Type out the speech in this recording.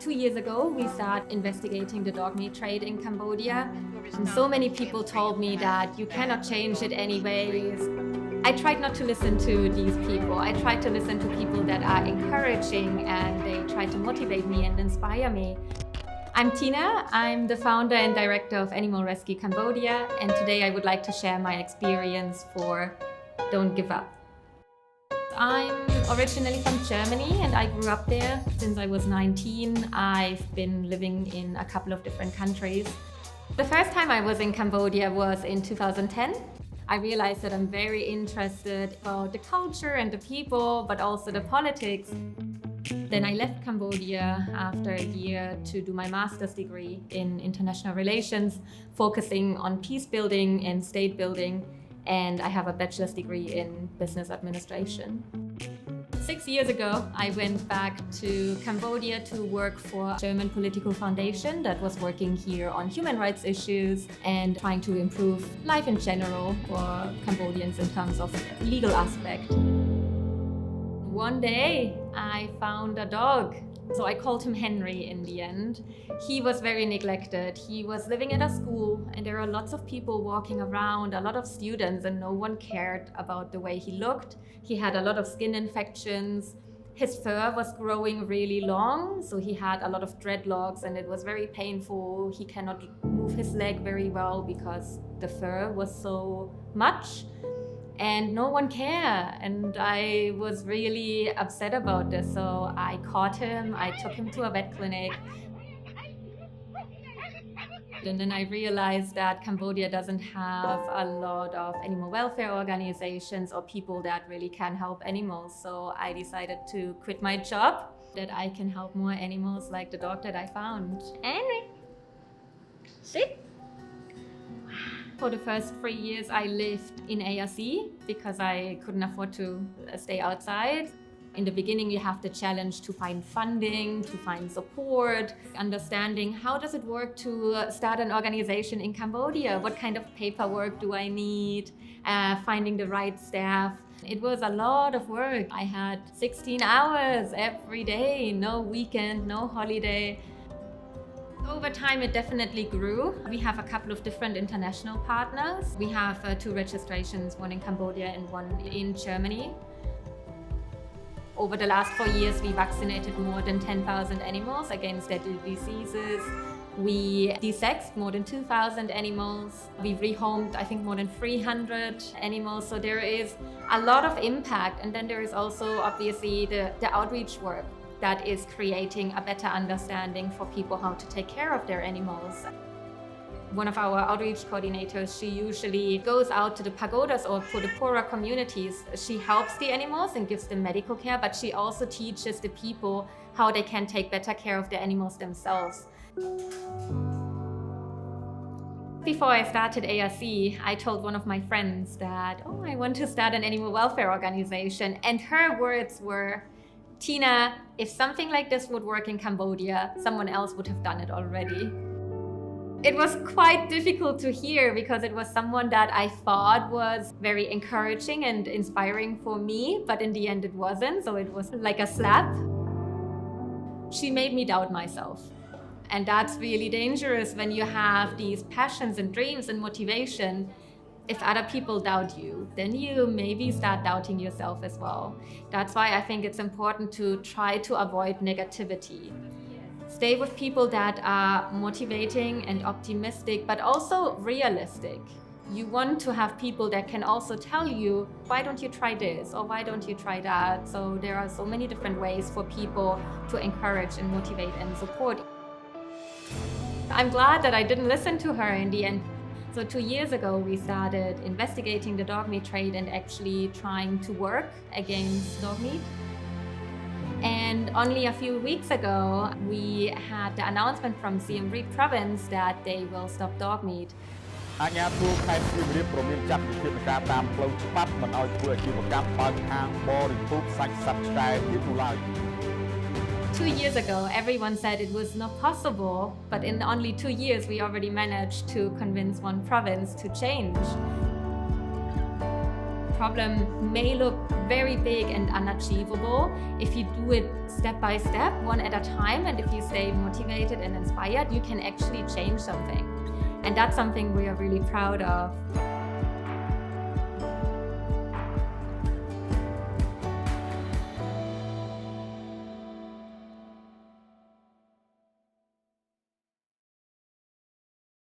2 years ago, we started investigating the dog meat trade in Cambodia. And so many people told me that you cannot change it anyways. I tried not to listen to these people. I tried to listen to people that are encouraging and they try to motivate me and inspire me. I'm Tina. I'm the founder and director of Animal Rescue Cambodia. And today I would like to share my experience for Don't Give Up. I'm originally from Germany and I grew up there. Since I was 19, I've been living in a couple of different countries. The first time I was in Cambodia was in 2010. I realized that I'm very interested about the culture and the people, but also the politics. Then I left Cambodia after a year to do my master's degree in international relations, focusing on peace building and state building. And I have a bachelor's degree in business administration. 6 years ago, I went back to Cambodia to work for a German political foundation that was working here on human rights issues and trying to improve life in general for Cambodians in terms of legal aspect. One day, I found a dog. So I called him Henry in the end. He was very neglected. He was living at a school and there are lots of people walking around, a lot of students, and no one cared about the way he looked. He had a lot of skin infections. His fur was growing really long, so he had a lot of dreadlocks and it was very painful. He cannot move his leg very well because the fur was so much. And no one cared, and I was really upset about this, so I caught him, I took him to a vet clinic. And then I realized that Cambodia doesn't have a lot of animal welfare organizations or people that really can help animals, so I decided to quit my job, that I can help more animals like the dog that I found. Henry, sit. For the first 3 years, I lived in ARC because I couldn't afford to stay outside. In the beginning, you have the challenge to find funding, to find support, understanding how does it work to start an organization in Cambodia? What kind of paperwork do I need? Finding the right staff. It was a lot of work. I had 16 hours every day, no weekend, no holiday. Over time, it definitely grew. We have a couple of different international partners. We have 2 registrations, one in Cambodia and one in Germany. Over the last 4 years, we vaccinated more than 10,000 animals against deadly diseases. We desexed more than 2,000 animals. We rehomed, I think, more than 300 animals. So there is a lot of impact. And then there is also, obviously, the outreach work that is creating a better understanding for people how to take care of their animals. One of our outreach coordinators, she usually goes out to the pagodas or to the poorer communities. She helps the animals and gives them medical care, but she also teaches the people how they can take better care of the animals themselves. Before I started ARC, I told one of my friends that, I want to start an animal welfare organization. And her words were, Tina, if something like this would work in Cambodia, someone else would have done it already. It was quite difficult to hear because it was someone that I thought was very encouraging and inspiring for me, but in the end it wasn't, so it was like a slap. She made me doubt myself. And that's really dangerous when you have these passions and dreams and motivation. If other people doubt you, then you maybe start doubting yourself as well. That's why I think it's important to try to avoid negativity. Stay with people that are motivating and optimistic, but also realistic. You want to have people that can also tell you, why don't you try this or why don't you try that? So there are so many different ways for people to encourage and motivate and support. I'm glad that I didn't listen to her in the end. So 2 years ago, we started investigating the dog meat trade and actually trying to work against dog meat. And only a few weeks ago, we had the announcement from JUMRUM province that they will stop dog meat. អាជ្ញាធរខេត្តសៀមរាបព្រមមានចាត់វិធានការតាមផ្លូវច្បាប់មិនឲ្យធ្វើអាជីវកម្មបើកហាងបរិភោគសាច់សត្វឆ្កែទៀតនោះឡើយ 2 years ago, everyone said it was not possible, but in only 2 years, we already managed to convince one province to change. problem may look very big and unachievable, if you do it step by step, one at a time, and if you stay motivated and inspired, you can actually change something. And that's something we are really proud of.